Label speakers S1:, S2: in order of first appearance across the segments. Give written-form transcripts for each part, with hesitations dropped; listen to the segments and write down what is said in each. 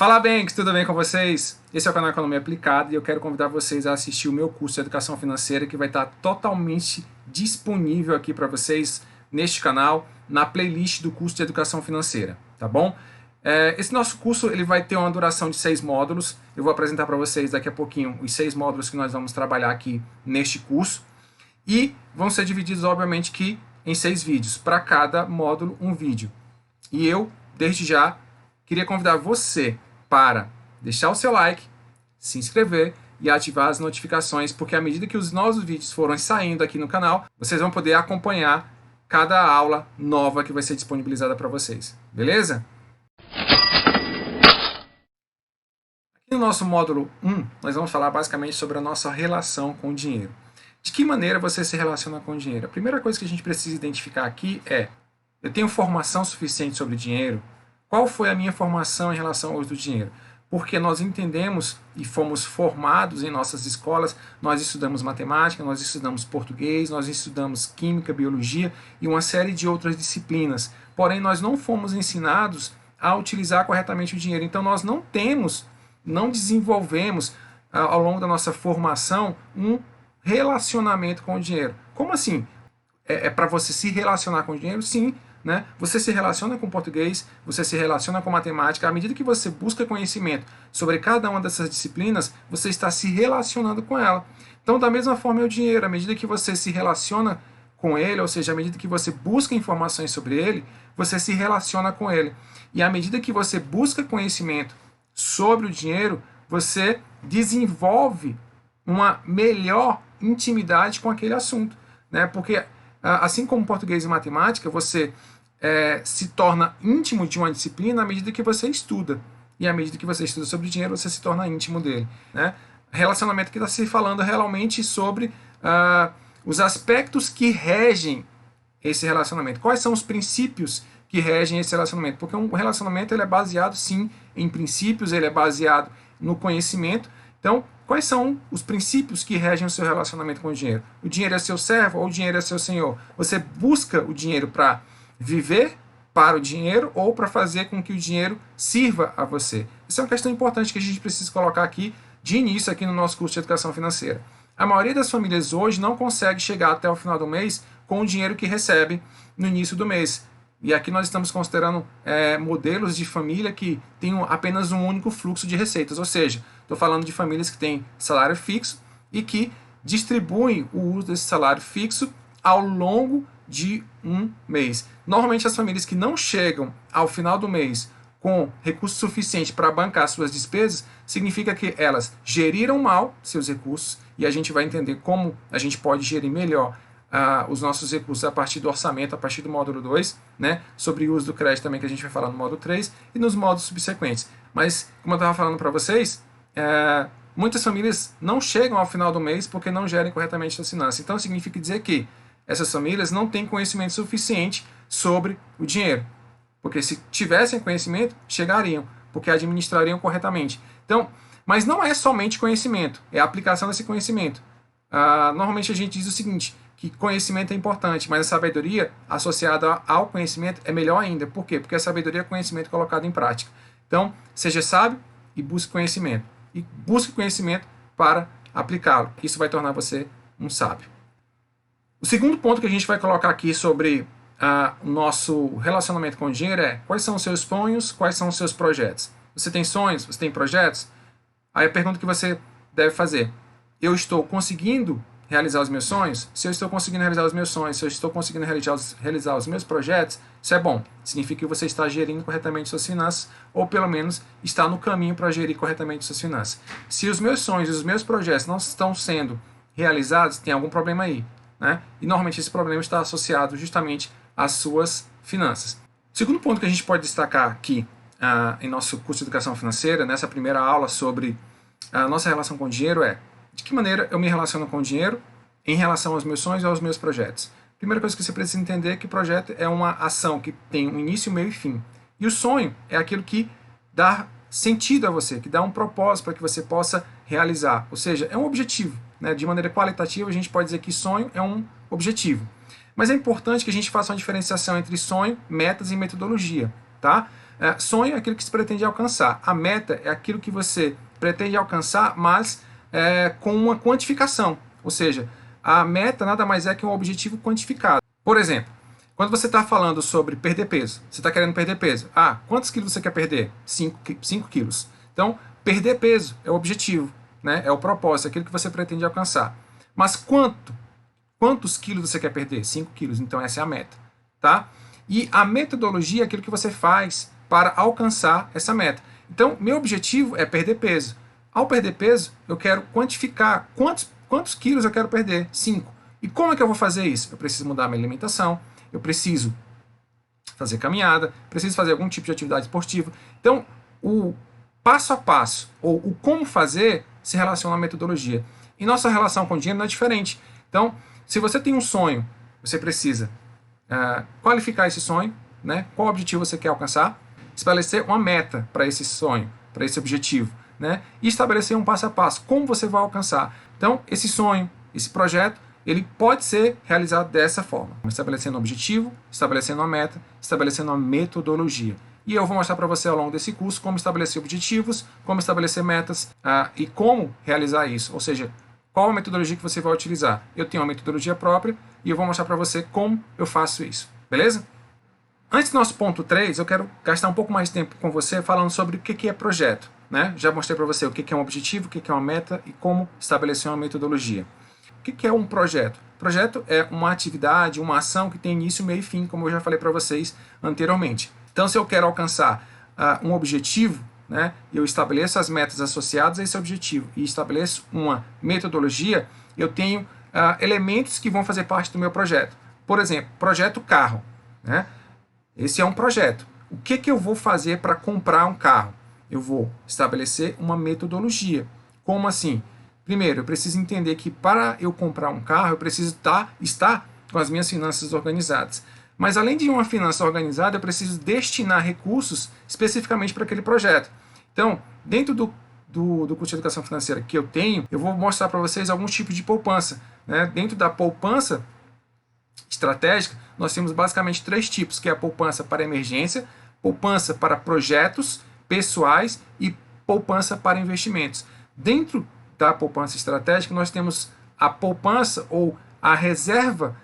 S1: Fala, Banks, tudo bem com vocês? Esse é o canal Economia Aplicada e eu quero convidar vocês a assistir o meu curso de Educação Financeira que vai estar totalmente disponível aqui para vocês neste canal, na playlist do curso de Educação Financeira, tá bom? Esse nosso curso ele vai ter uma duração de 6 módulos. Eu vou apresentar para vocês daqui a pouquinho os 6 módulos que nós vamos trabalhar aqui neste curso e vão ser divididos, obviamente, que em 6 vídeos, para cada módulo um vídeo. E eu, desde já, queria convidar você para deixar o seu like, se inscrever e ativar as notificações, porque à medida que os novos vídeos forem saindo aqui no canal, vocês vão poder acompanhar cada aula nova que vai ser disponibilizada para vocês. Beleza? Aqui no nosso módulo 1, nós vamos falar basicamente sobre a nossa relação com o dinheiro. De que maneira você se relaciona com o dinheiro? A primeira coisa que a gente precisa identificar aqui é: eu tenho formação suficiente sobre dinheiro? Qual foi a minha formação em relação ao uso do dinheiro? Porque nós entendemos e fomos formados em nossas escolas, nós estudamos matemática, nós estudamos português, nós estudamos química, biologia e uma série de outras disciplinas. Porém, nós não fomos ensinados a utilizar corretamente o dinheiro. Então, nós não desenvolvemos ao longo da nossa formação um relacionamento com o dinheiro. Como assim? É para você se relacionar com o dinheiro? Sim. Né? Você se relaciona com português, você se relaciona com matemática. À medida que você busca conhecimento sobre cada uma dessas disciplinas, você está se relacionando com ela. Então, da mesma forma é o dinheiro. À medida que você se relaciona com ele, ou seja, à medida que você busca informações sobre ele, você se relaciona com ele. E à medida que você busca conhecimento sobre o dinheiro, você desenvolve uma melhor intimidade com aquele assunto, né? Porque assim como português e matemática, você se torna íntimo de uma disciplina à medida que você estuda. E à medida que você estuda sobre dinheiro, você se torna íntimo dele. Né? Relacionamento que está se falando realmente sobre os aspectos que regem esse relacionamento. Quais são os princípios que regem esse relacionamento? Porque um relacionamento ele é baseado, sim, em princípios, ele é baseado no conhecimento. Então, quais são os princípios que regem o seu relacionamento com o dinheiro? O dinheiro é seu servo ou o dinheiro é seu senhor? Você busca o dinheiro para viver para o dinheiro ou para fazer com que o dinheiro sirva a você? Essa é uma questão importante que a gente precisa colocar aqui de início aqui no nosso curso de Educação Financeira. A maioria das famílias hoje não consegue chegar até o final do mês com o dinheiro que recebe no início do mês. E aqui nós estamos considerando modelos de família que têm apenas um único fluxo de receitas. Ou seja, estou falando de famílias que têm salário fixo e que distribuem o uso desse salário fixo ao longo de um mês. Normalmente as famílias que não chegam ao final do mês com recurso suficiente para bancar suas despesas, significa que elas geriram mal seus recursos, e a gente vai entender como a gente pode gerir melhor os nossos recursos a partir do orçamento, a partir do módulo 2, né? Sobre o uso do crédito também, que a gente vai falar no módulo 3 e nos módulos subsequentes. Mas, como eu estava falando para vocês, muitas famílias não chegam ao final do mês porque não gerem corretamente suas finanças. Então, significa dizer que essas famílias não têm conhecimento suficiente sobre o dinheiro. Porque se tivessem conhecimento, chegariam, porque administrariam corretamente. Então, mas não é somente conhecimento, é a aplicação desse conhecimento. Normalmente a gente diz o seguinte, que conhecimento é importante, mas a sabedoria associada ao conhecimento é melhor ainda. Por quê? Porque a sabedoria é conhecimento colocado em prática. Então, seja sábio e busque conhecimento. E busque conhecimento para aplicá-lo. Isso vai tornar você um sábio. O segundo ponto que a gente vai colocar aqui sobre o nosso relacionamento com o dinheiro é: quais são os seus sonhos, quais são os seus projetos? Você tem sonhos? Você tem projetos? Aí a pergunta que você deve fazer: eu estou conseguindo realizar os meus sonhos? Se eu estou conseguindo realizar os meus sonhos, se eu estou conseguindo realizar os meus projetos, isso é bom. Significa que você está gerindo corretamente suas finanças, ou pelo menos está no caminho para gerir corretamente suas finanças. Se os meus sonhos e os meus projetos não estão sendo realizados, tem algum problema aí. Né? E normalmente esse problema está associado justamente às suas finanças. O segundo ponto que a gente pode destacar aqui em nosso curso de Educação Financeira, nessa primeira aula sobre a nossa relação com o dinheiro, é: de que maneira eu me relaciono com o dinheiro em relação aos meus sonhos e aos meus projetos? Primeira coisa que você precisa entender é que o projeto é uma ação que tem um início, meio e fim. E o sonho é aquilo que dá sentido a você, que dá um propósito para que você possa realizar. Ou seja, é um objetivo. Né? De maneira qualitativa, a gente pode dizer que sonho é um objetivo. Mas é importante que a gente faça uma diferenciação entre sonho, metas e metodologia. Tá? Sonho é aquilo que se pretende alcançar. A meta é aquilo que você pretende alcançar, mas com uma quantificação. Ou seja, a meta nada mais é que um objetivo quantificado. Por exemplo, quando você está falando sobre perder peso, você está querendo perder peso. Quantos quilos você quer perder? 5 quilos. Então, perder peso é o objetivo, né? É o propósito, é aquilo que você pretende alcançar. Mas quantos quilos você quer perder? 5 quilos. Então, essa é a meta. Tá? E a metodologia é aquilo que você faz para alcançar essa meta. Então, meu objetivo é perder peso. Ao perder peso, eu quero quantificar quantos quilos eu quero perder. 5. E como é que eu vou fazer isso? Eu preciso mudar a minha alimentação, eu preciso fazer caminhada, preciso fazer algum tipo de atividade esportiva. Então, o passo a passo, ou o como fazer, se relaciona à metodologia. E nossa relação com o dinheiro não é diferente. Então, se você tem um sonho, você precisa qualificar esse sonho, né? Qual objetivo você quer alcançar, estabelecer uma meta para esse sonho, para esse objetivo, né? E estabelecer um passo a passo, como você vai alcançar. Então, esse sonho, esse projeto, ele pode ser realizado dessa forma, estabelecendo um objetivo, estabelecendo uma meta, estabelecendo uma metodologia. E eu vou mostrar para você ao longo desse curso como estabelecer objetivos, como estabelecer metas e como realizar isso. Ou seja, qual a metodologia que você vai utilizar. Eu tenho uma metodologia própria e eu vou mostrar para você como eu faço isso. Beleza? Antes do nosso ponto 3, eu quero gastar um pouco mais de tempo com você falando sobre o que é projeto. Né? Já mostrei para você o que é um objetivo, o que é uma meta e como estabelecer uma metodologia. O que é um projeto? Projeto é uma atividade, uma ação que tem início, meio e fim, como eu já falei para vocês anteriormente. Então, se eu quero alcançar um objetivo, né, eu estabeleço as metas associadas a esse objetivo e estabeleço uma metodologia, eu tenho elementos que vão fazer parte do meu projeto. Por exemplo, projeto carro. Né? Esse é um projeto. O que eu vou fazer para comprar um carro? Eu vou estabelecer uma metodologia. Como assim? Primeiro, eu preciso entender que para eu comprar um carro, eu preciso estar com as minhas finanças organizadas. Mas além de uma finança organizada, eu preciso destinar recursos especificamente para aquele projeto. Então, dentro do curso de educação financeira que eu tenho, eu vou mostrar para vocês alguns tipos de poupança. Né? Dentro da poupança estratégica, nós temos basicamente 3 tipos, que é a poupança para emergência, poupança para projetos pessoais e poupança para investimentos. Dentro da poupança estratégica, nós temos a poupança ou a reserva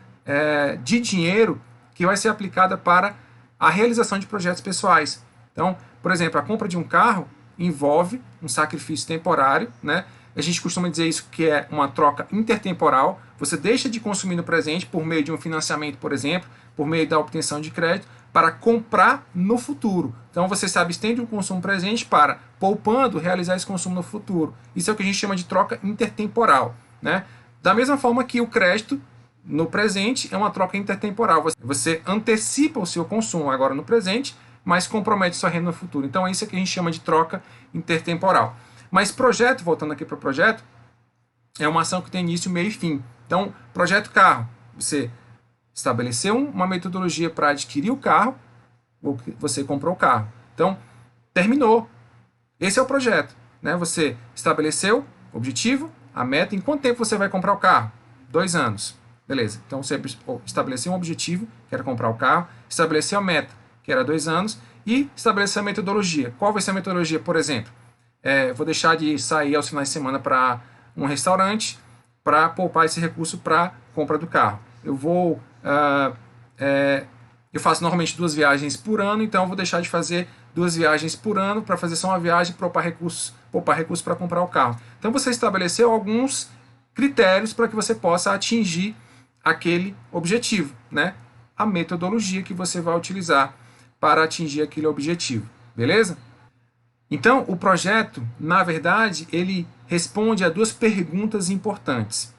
S1: de dinheiro que vai ser aplicada para a realização de projetos pessoais. Então, por exemplo, a compra de um carro envolve um sacrifício temporário, né? A gente costuma dizer isso que é uma troca intertemporal. Você deixa de consumir no presente por meio de um financiamento, por exemplo, por meio da obtenção de crédito, para comprar no futuro. Então você se abstém de um consumo presente para, poupando, realizar esse consumo no futuro. Isso é o que a gente chama de troca intertemporal. Né? Da mesma forma que o crédito no presente é uma troca intertemporal. Você antecipa o seu consumo agora no presente, mas compromete sua renda no futuro. Então é isso que a gente chama de troca intertemporal. Mas projeto, voltando aqui para o projeto, é uma ação que tem início, meio e fim. Então, projeto carro, você estabeleceu uma metodologia para adquirir o carro, ou você comprou o carro. Então, terminou. Esse é o projeto. Né? Você estabeleceu o objetivo, a meta, em quanto tempo você vai comprar o carro? 2 anos. Beleza. Então, você estabeleceu um objetivo, que era comprar o carro, estabeleceu a meta, que era 2 anos, e estabeleceu a metodologia. Qual vai ser a metodologia, por exemplo? Vou deixar de sair aos finais de semana para um restaurante para poupar esse recurso para compra do carro. Eu faço normalmente 2 viagens por ano, então eu vou deixar de fazer 2 viagens por ano para fazer só uma viagem e poupar recursos para comprar o carro. Então você estabeleceu alguns critérios para que você possa atingir aquele objetivo, né? A metodologia que você vai utilizar para atingir aquele objetivo, beleza? Então, o projeto, na verdade, ele responde a 2 perguntas importantes.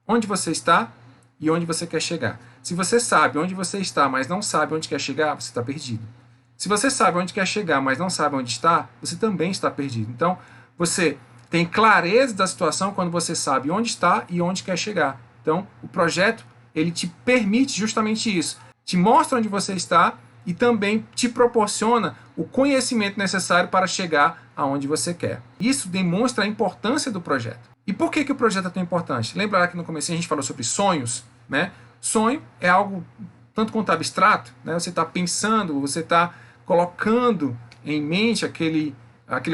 S1: Onde você está e onde você quer chegar. Se você sabe onde você está, mas não sabe onde quer chegar, você está perdido. Se você sabe onde quer chegar, mas não sabe onde está, você também está perdido. Então, você tem clareza da situação quando você sabe onde está e onde quer chegar. Então, o projeto, ele te permite justamente isso. Te mostra onde você está e também te proporciona o conhecimento necessário para chegar aonde você quer. Isso demonstra a importância do projeto. E por que o projeto é tão importante? Lembra que no começo a gente falou sobre sonhos? Né? Sonho é algo tanto quanto abstrato, né? Você está pensando, você está colocando em mente aquele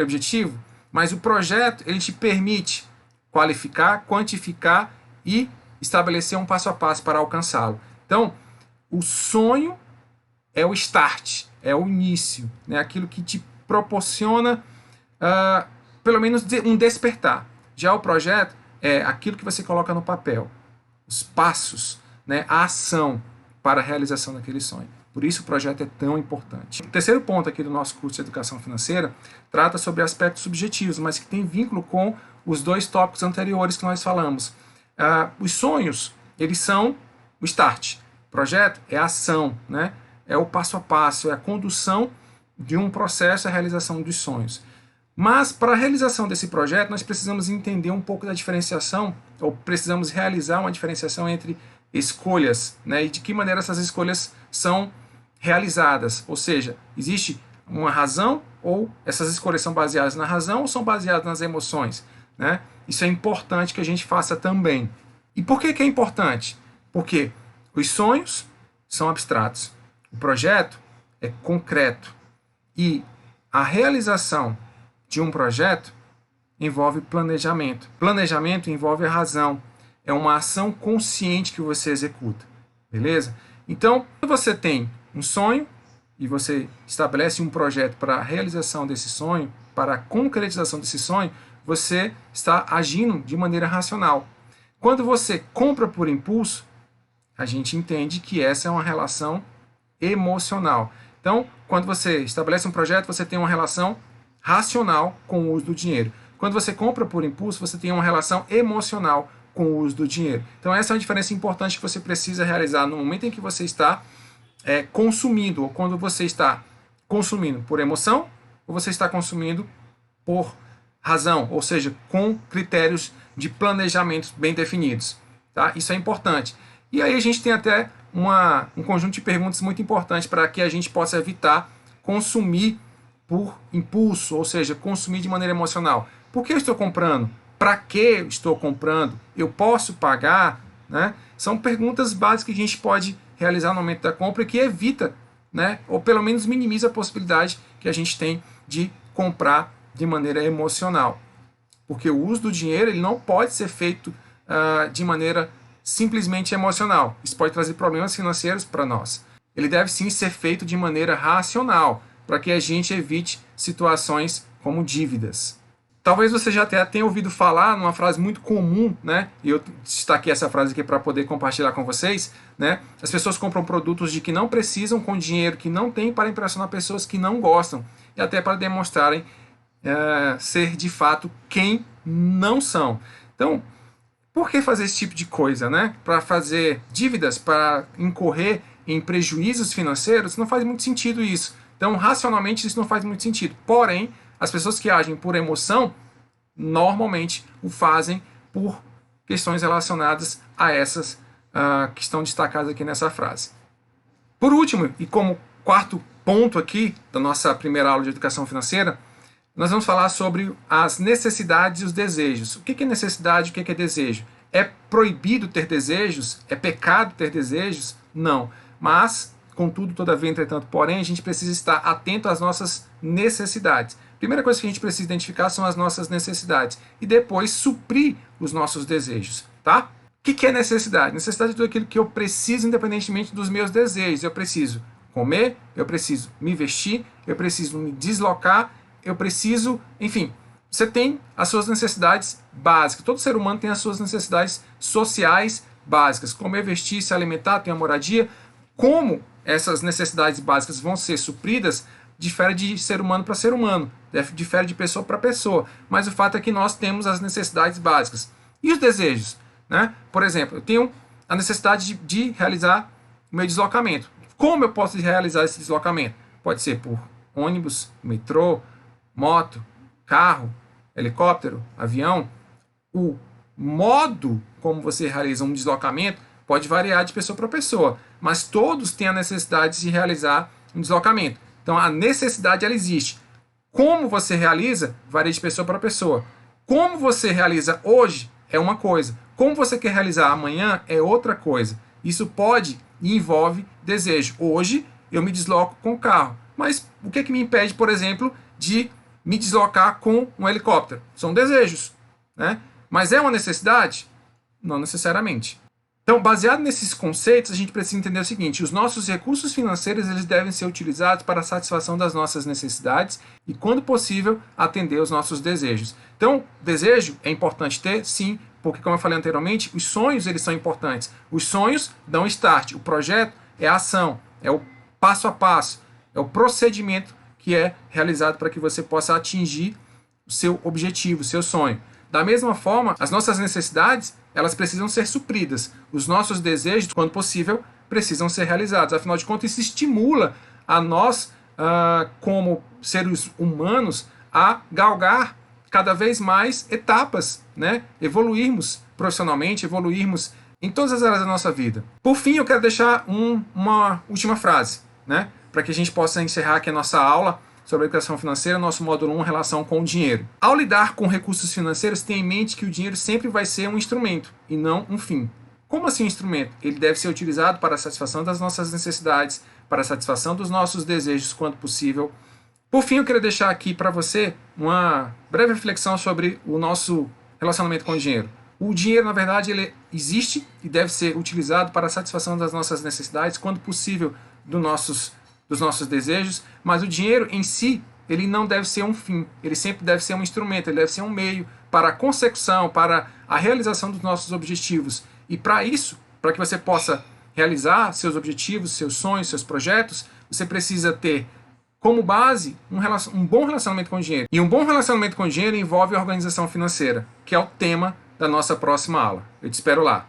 S1: objetivo, mas o projeto ele te permite qualificar, quantificar e estabelecer um passo a passo para alcançá-lo. Então, o sonho é o start, é o início, né? Aquilo que te proporciona pelo menos um despertar. Já o projeto é aquilo que você coloca no papel, os passos, né? A ação para a realização daquele sonho. Por isso o projeto é tão importante. O terceiro ponto aqui do nosso curso de Educação Financeira trata sobre aspectos subjetivos, mas que tem vínculo com os dois tópicos anteriores que nós falamos. Os sonhos, eles são o start. O projeto é a ação, né? É o passo a passo, é a condução de um processo, a realização dos sonhos. Mas para a realização desse projeto, nós precisamos entender um pouco da diferenciação, ou precisamos realizar uma diferenciação entre escolhas, né? E de que maneira essas escolhas são realizadas. Ou seja, existe uma razão, ou essas escolhas são baseadas na razão ou são baseadas nas emoções, né? Isso é importante que a gente faça também. E por que é importante? Porque os sonhos são abstratos, o projeto é concreto e a realização de um projeto envolve planejamento. Planejamento envolve a razão, é uma ação consciente que você executa, beleza? Então, quando você tem um sonho e você estabelece um projeto para a realização desse sonho, para a concretização desse sonho, você está agindo de maneira racional. Quando você compra por impulso, a gente entende que essa é uma relação emocional. Então, quando você estabelece um projeto, você tem uma relação racional com o uso do dinheiro. Quando você compra por impulso, você tem uma relação emocional com o uso do dinheiro. Então, essa é uma diferença importante que você precisa realizar no momento em que você está consumindo, ou quando você está consumindo por emoção, ou você está consumindo por razão, ou seja, com critérios de planejamento bem definidos. Tá? Isso é importante. E aí a gente tem até um conjunto de perguntas muito importantes para que a gente possa evitar consumir por impulso, ou seja, consumir de maneira emocional. Por que eu estou comprando? Para que eu estou comprando? Eu posso pagar? Né? São perguntas básicas que a gente pode realizar no momento da compra e que evita, né, ou pelo menos minimiza a possibilidade que a gente tem de comprar de maneira emocional. Porque o uso do dinheiro ele não pode ser feito de maneira simplesmente emocional. Isso pode trazer problemas financeiros para nós. Ele deve sim ser feito de maneira racional, para que a gente evite situações como dívidas. Talvez você já até tenha ouvido falar numa frase muito comum, né? E eu destaquei essa frase aqui para poder compartilhar com vocês, né? As pessoas compram produtos de que não precisam com dinheiro que não têm para impressionar pessoas que não gostam e até para demonstrarem ser de fato quem não são. Então, por que fazer esse tipo de coisa, né? Para fazer dívidas, para incorrer em prejuízos financeiros, não faz muito sentido isso. Então, racionalmente, isso não faz muito sentido. Porém, as pessoas que agem por emoção, normalmente o fazem por questões relacionadas a essas que estão destacadas aqui nessa frase. Por último, e como quarto ponto aqui da nossa primeira aula de educação financeira, nós vamos falar sobre as necessidades e os desejos. O que é necessidade e o que é desejo? É proibido ter desejos? É pecado ter desejos? Não. Mas, contudo, todavia, entretanto, porém, a gente precisa estar atento às nossas necessidades. A primeira coisa que a gente precisa identificar são as nossas necessidades e depois suprir os nossos desejos, tá? O que é necessidade? Necessidade é tudo aquilo que eu preciso independentemente dos meus desejos. Eu preciso comer, eu preciso me vestir, eu preciso me deslocar, eu preciso, enfim, você tem as suas necessidades básicas. Todo ser humano tem as suas necessidades sociais básicas. Comer, vestir, se alimentar, ter uma moradia. Como essas necessidades básicas vão ser supridas, difere de ser humano para ser humano, difere de pessoa para pessoa. Mas o fato é que nós temos as necessidades básicas. E os desejos? Né? Por exemplo, eu tenho a necessidade de realizar o meu deslocamento. Como eu posso realizar esse deslocamento? Pode ser por ônibus, metrô, moto, carro, helicóptero, avião. O modo como você realiza um deslocamento pode variar de pessoa para pessoa, mas todos têm a necessidade de realizar um deslocamento. Então a necessidade ela existe. Como você realiza varia de pessoa para pessoa. Como você realiza hoje é uma coisa. Como você quer realizar amanhã é outra coisa. Isso pode e envolve desejo. Hoje eu me desloco com o carro. Mas o que me impede, por exemplo, de me deslocar com um helicóptero? São desejos, né? Mas é uma necessidade? Não necessariamente. Então, baseado nesses conceitos, a gente precisa entender o seguinte: os nossos recursos financeiros eles devem ser utilizados para a satisfação das nossas necessidades e, quando possível, atender os nossos desejos. Então, desejo é importante ter, sim, porque, como eu falei anteriormente, os sonhos eles são importantes. Os sonhos dão start, o projeto é a ação, é o passo a passo, é o procedimento que é realizado para que você possa atingir o seu objetivo, o seu sonho. Da mesma forma, as nossas necessidades, elas precisam ser supridas. Os nossos desejos, quando possível, precisam ser realizados. Afinal de contas, isso estimula a nós, como seres humanos, a galgar cada vez mais etapas, né? Evoluirmos profissionalmente, evoluirmos em todas as áreas da nossa vida. Por fim, eu quero deixar uma última frase, né? Para que a gente possa encerrar aqui a nossa aula sobre a educação financeira, nosso módulo 1, relação com o dinheiro. Ao lidar com recursos financeiros, tenha em mente que o dinheiro sempre vai ser um instrumento e não um fim. Como assim um instrumento? Ele deve ser utilizado para a satisfação das nossas necessidades, para a satisfação dos nossos desejos quando possível. Por fim, eu queria deixar aqui para você uma breve reflexão sobre o nosso relacionamento com o dinheiro. O dinheiro, na verdade, ele existe e deve ser utilizado para a satisfação das nossas necessidades, quando possível, dos nossos desejos, mas o dinheiro em si, ele não deve ser um fim, ele sempre deve ser um instrumento, ele deve ser um meio para a consecução, para a realização dos nossos objetivos. E para isso, para que você possa realizar seus objetivos, seus sonhos, seus projetos, você precisa ter como base um bom relacionamento com o dinheiro. E um bom relacionamento com o dinheiro envolve a organização financeira, que é o tema da nossa próxima aula. Eu te espero lá.